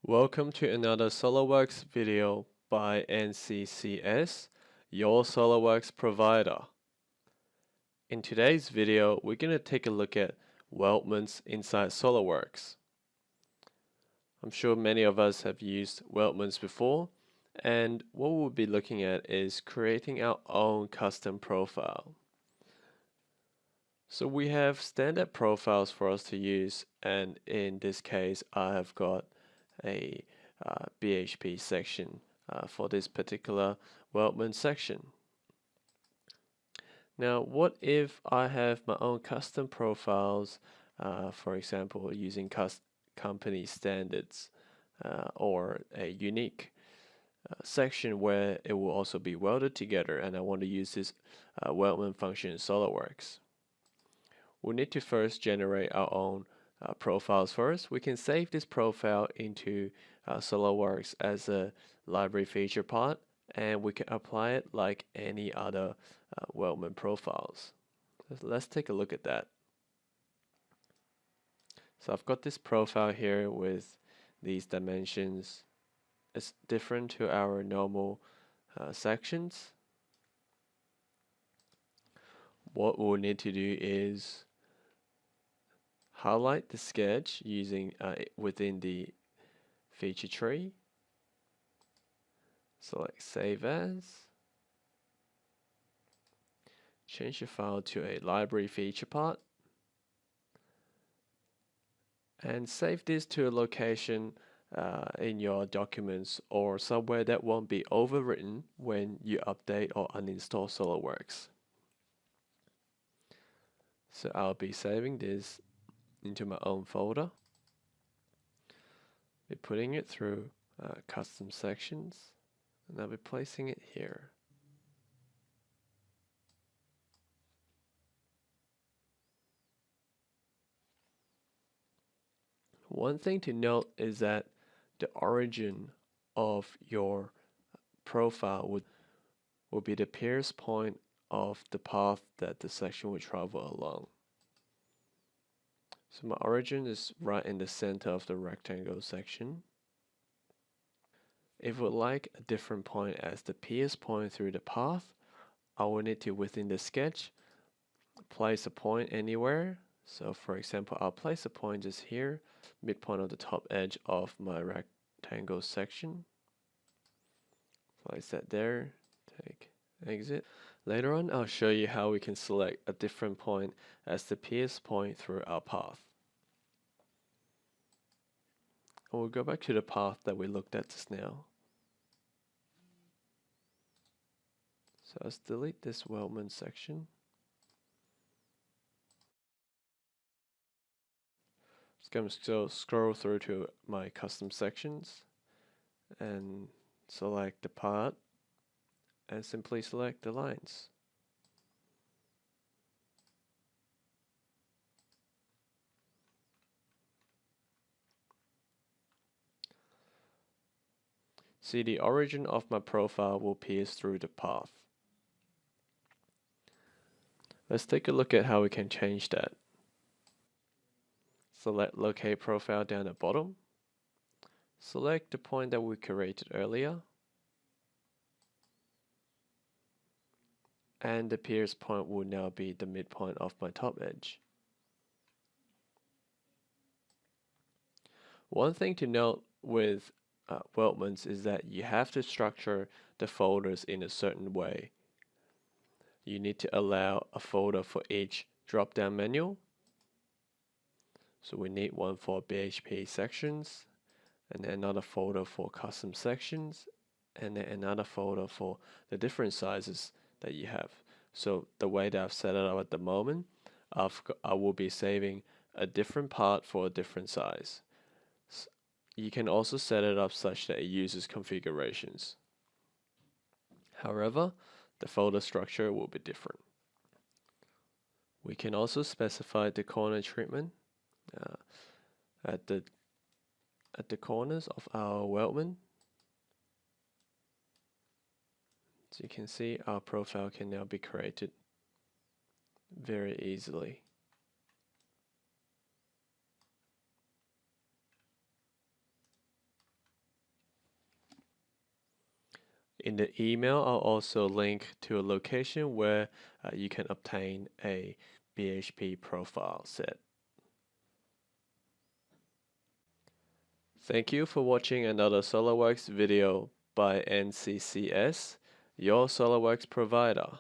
Welcome to another SolidWorks video by NCCS, your SolidWorks provider. In today's video, we're going to take a look at weldments inside SolidWorks. I'm sure many of us have used weldments before, and what we'll be looking at is creating our own custom profile. So we have standard profiles for us to use, and in this case, I have got a BHP section for this particular weldment section. Now, what if I have my own custom profiles, for example, using company standards or a unique section where it will also be welded together, and I want to use this weldment function in SolidWorks. We need to first generate our own profiles first. We can save this profile into SolidWorks as a library feature part, and we can apply it like any other Weldment profiles. Let's take a look at that. So I've got this profile here with these dimensions. It's different to our normal sections. What we'll need to do is highlight the sketch using within the feature tree. Select Save As. Change the file to a library feature part. And save this to a location in your documents or somewhere that won't be overwritten when you update or uninstall SolidWorks. So I'll be saving this into my own folder. Be putting it through custom sections, and I'll be placing it here. One thing to note is that the origin of your profile would be the pierce point of the path that the section will travel along. So my origin is right in the center of the rectangle section. If we would like a different point as the pierce point through the path, I will need to, within the sketch, place a point anywhere. So for example, I'll place a point just here, midpoint of the top edge of my rectangle section. Place that there, take exit. Later on, I'll show you how we can select a different point as the pierce point through our path. And we'll go back to the path that we looked at just now. So let's delete this weldment section. Just going to scroll through to my custom sections and select the part and simply select the lines. See, the origin of my profile will pierce through the path. Let's take a look at how we can change that. Select Locate Profile down at bottom. Select the point that we created earlier. And the pierce point will now be the midpoint of my top edge. One thing to note with weldments is that you have to structure the folders in a certain way. You need to allow a folder for each drop-down menu. So we need one for BHP sections, and then another folder for custom sections, and then another folder for the different sizes that you have. So the way that I've set it up at the moment, I will be saving a different part for a different size. You can also set it up such that it uses configurations. However, the folder structure will be different. We can also specify the corner treatment at the corners of our weldment. So you can see our profile can now be created very easily. In the email, I'll also link to a location where you can obtain a BHP profile set. Thank you for watching another SolidWorks video by NCCS, your SolidWorks provider.